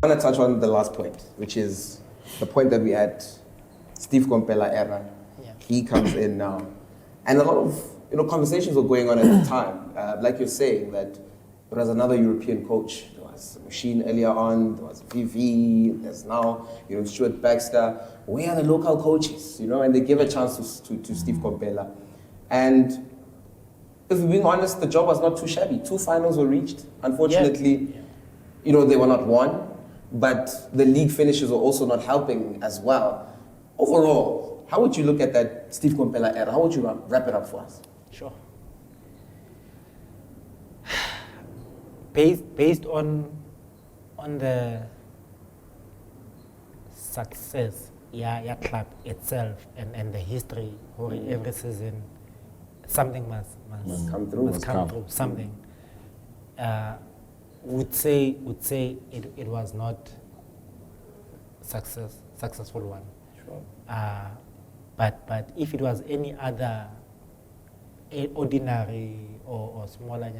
I want to touch on the last point, which is the point that we had, Steve Komphela era. Yeah. He comes in now. And a lot of conversations were going on at the time. Like you're saying, that there was another European coach. There was Machine earlier on, there was VV, there's now Stuart Baxter. Where are the local coaches? And they give a chance to Steve Komphela. And if we're being honest, the job was not too shabby. 2 finals were reached. Unfortunately, they were not won. But the league finishes were also not helping as well. Overall, how would you look at that Steve Komphela era? How would you wrap it up for us? Sure. Based on the success, club itself and the history, or every season, something must come through. Something. Would say it was not successful one. Sure. But if it was any other ordinary or smaller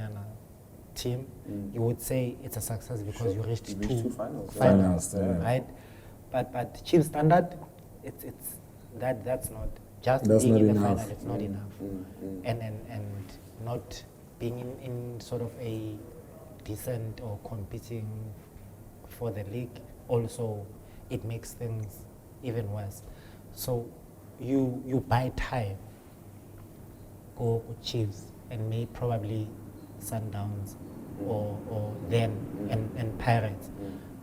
team, you would say it's a success because you reached two finals, right? But Chiefs standard, it's that's not just being in the final. It's not enough, and not being in sort of a decent or competing for the league. Also, it makes things even worse. So you buy time, go Chiefs and maybe probably Sundowns or them and Pirates.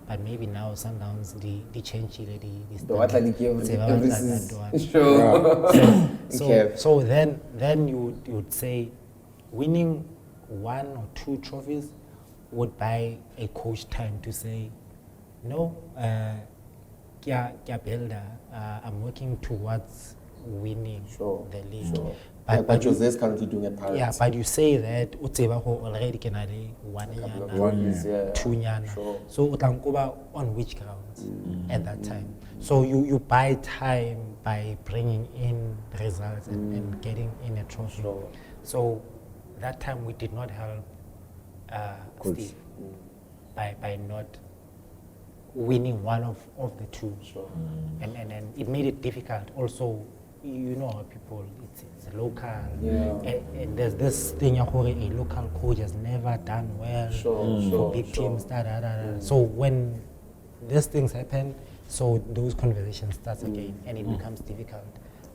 But maybe now Sundowns the change so then you would say winning 1 or 2 trophies would buy a coach time to say, no, I'm working towards winning the league. Sure. But Jose's currently doing it Pirates. Yeah, but you say that Utsebaho already can have 1 year, 2 years. Sure. So Utankuba on which grounds at that time? So you buy time by bringing in results and getting in a trophy. Sure. So that time we did not help Steve by not winning one of the 2. Sure. And it made it difficult. Also, how people, it's local. And there's this thing, a local coach has never done well for big teams. So when these things happen, so those conversations start again, and it becomes difficult.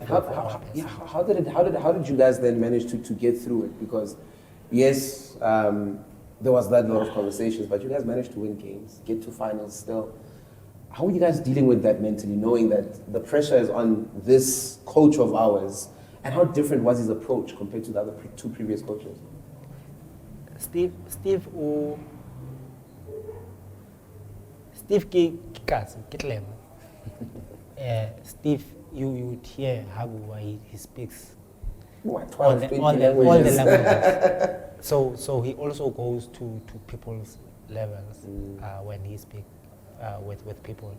How did you guys then manage to get through it? Because yes, there was that lot of conversations, but you guys managed to win games, get to finals still. How are you guys dealing with that mentally, knowing that the pressure is on this coach of ours, and how different was his approach compared to the other 2 previous coaches? Steve Steve, you would hear how he speaks all the languages. So he also goes to people's levels when he speaks with people.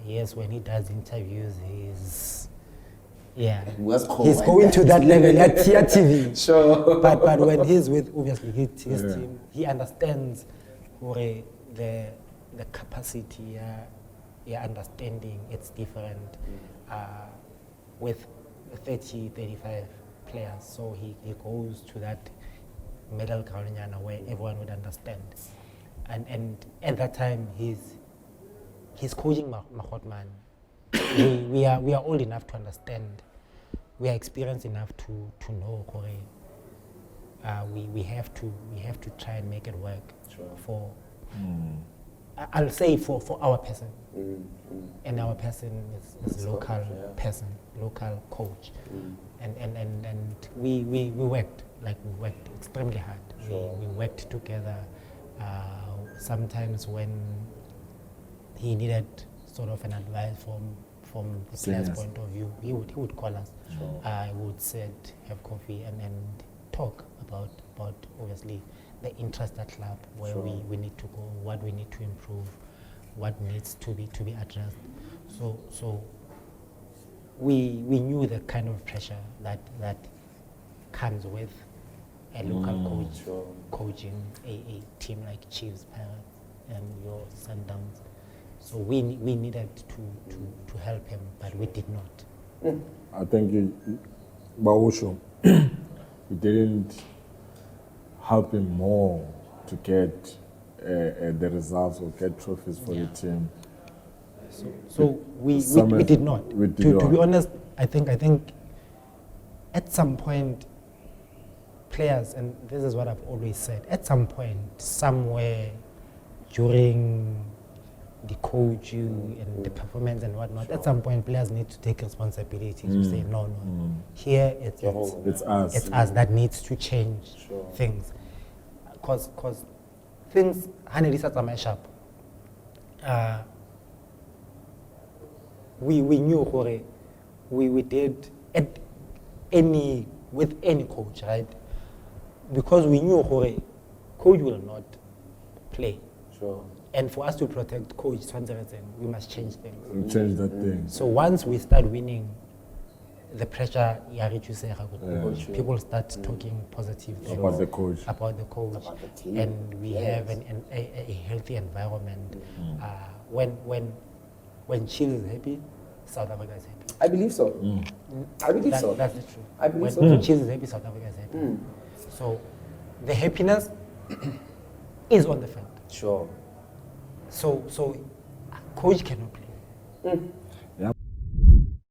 Yes, when he does interviews, he's going to that level at TV. Sure. But when he's with obviously his team, he understands the capacity, understanding. It's different with 30, 35 players. So he goes to that middle ground where everyone would understand. And at that time, he's coaching Mahotman. we are old enough to understand. We are experienced enough to know we have to try and make it work for. I'll say for our person, and our person is local person, local coach, and we worked extremely hard. We worked together. Sometimes when he needed sort of an advice from the player's point of view, he would call us. I would sit, have coffee, and talk about obviously the interest at club, where we need to go, what we need to improve, what needs to be addressed. So we knew the kind of pressure that comes with a local coach coaching a team like Chiefs, Pirates, and Sundowns. So we needed to help him, but we did not. I think Bausho, we didn't help him more to get the results or get trophies for the team. So we did not. To be honest, I think at some point, players, and this is what I've always said, at some point, somewhere during the coaching and the performance and whatnot, at some point players need to take responsibility to say no. Here it's us. It's us that needs to change things. Because things at a mashup. We knew we did with any coach, right? Because we knew coach will not play. Sure. And for us to protect coach, we must change things. Change that thing. So once we start winning, the pressure people start talking positive things About the coach. about the team. And we have a healthy environment. When Chiefs is happy, South Africa is happy. I believe so. I believe so. That's the truth. I believe so. When Chiefs is happy, South Africa is happy. So the happiness is on the field. Sure. So coach cannot play.